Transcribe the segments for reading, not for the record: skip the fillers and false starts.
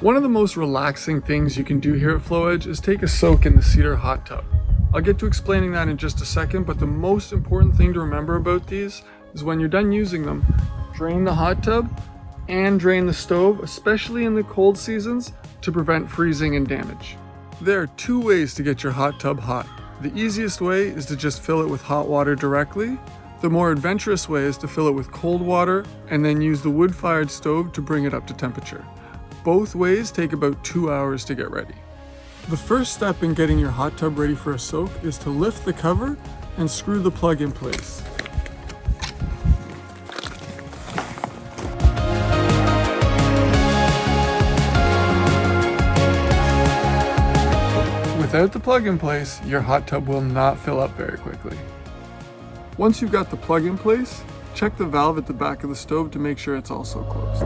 One of the most relaxing things you can do here at FlowEdge is take a soak in the cedar hot tub. I'll get to explaining that in just a second, but the most important thing to remember about these is when you're done using them, drain the hot tub and drain the stove, especially in the cold seasons, to prevent freezing and damage. There are two ways to get your hot tub hot. The easiest way is to just fill it with hot water directly. The more adventurous way is to fill it with cold water and then use the wood-fired stove to bring it up to temperature. Both ways take about 2 hours to get ready. The first step in getting your hot tub ready for a soak is to lift the cover and screw the plug in place. Without the plug in place, your hot tub will not fill up very quickly. Once you've got the plug in place, check the valve at the back of the stove to make sure it's also closed.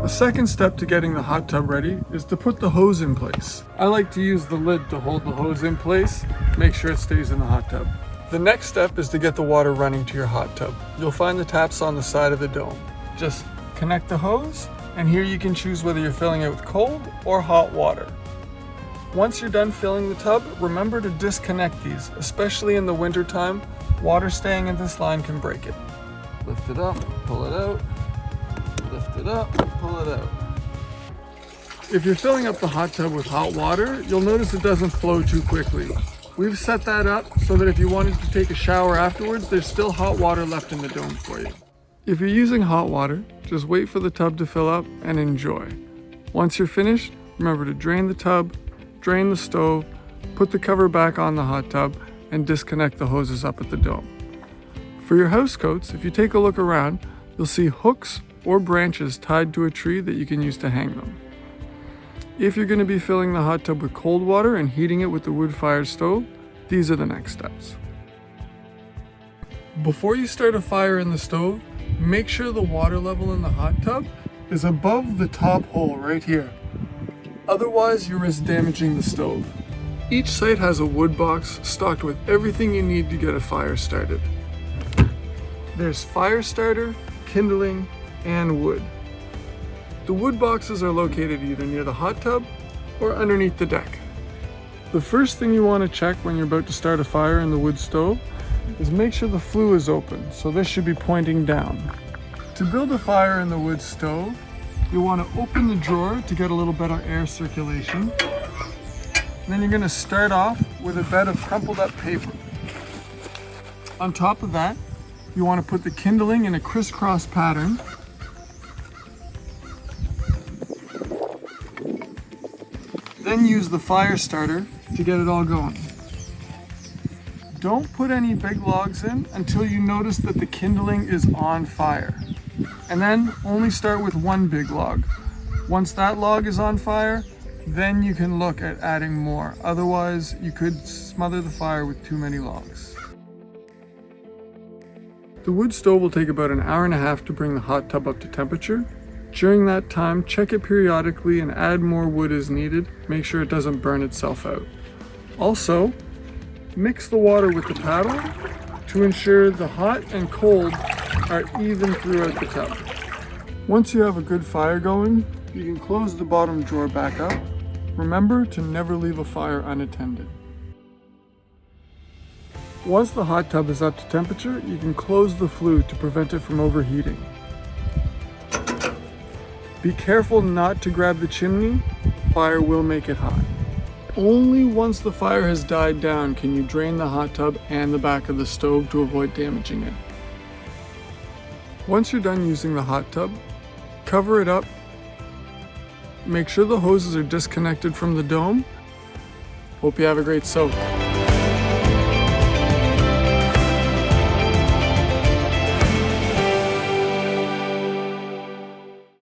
The second step to getting the hot tub ready is to put the hose in place. I like to use the lid to hold the hose in place, make sure it stays in the hot tub. The next step is to get the water running to your hot tub. You'll find the taps on the side of the dome. Just connect the hose, and here you can choose whether you're filling it with cold or hot water. Once you're done filling the tub, remember to disconnect these, especially in the winter time. Water staying in this line can break it. Lift it up, pull it out. Lift it up, pull it out. If you're filling up the hot tub with hot water, you'll notice it doesn't flow too quickly. We've set that up so that if you wanted to take a shower afterwards, there's still hot water left in the dome for you. If you're using hot water, just wait for the tub to fill up and enjoy. Once you're finished, remember to drain the tub, drain the stove, put the cover back on the hot tub, and disconnect the hoses up at the dome. For your house coats, if you take a look around, you'll see hooks or branches tied to a tree that you can use to hang them. If you're going to be filling the hot tub with cold water and heating it with the wood-fired stove, these are the next steps. Before you start a fire in the stove, make sure the water level in the hot tub is above the top hole right here. Otherwise, you risk damaging the stove. Each site has a wood box stocked with everything you need to get a fire started. There's fire starter, kindling, and wood. The wood boxes are located either near the hot tub or underneath the deck. The first thing you want to check when you're about to start a fire in the wood stove is make sure the flue is open, so this should be pointing down. To build a fire in the wood stove, you'll want to open the drawer to get a little better air circulation. And then you're going to start off with a bed of crumpled up paper. On top of that, you want to put the kindling in a crisscross pattern. Then use the fire starter to get it all going. Don't put any big logs in until you notice that the kindling is on fire. And then only start with one big log. Once that log is on fire, then you can look at adding more. Otherwise, you could smother the fire with too many logs. The wood stove will take about 1.5 hours to bring the hot tub up to temperature. During that time, check it periodically and add more wood as needed. Make sure it doesn't burn itself out. Also, mix the water with the paddle to ensure the hot and cold are even throughout the tub. Once you have a good fire going, you can close the bottom drawer back up. Remember to never leave a fire unattended. Once the hot tub is up to temperature, you can close the flue to prevent it from overheating. Be careful not to grab the chimney, fire will make it hot. Only once the fire has died down can you drain the hot tub and the back of the stove to avoid damaging it. Once you're done using the hot tub, cover it up. Make sure the hoses are disconnected from the dome. Hope you have a great soak.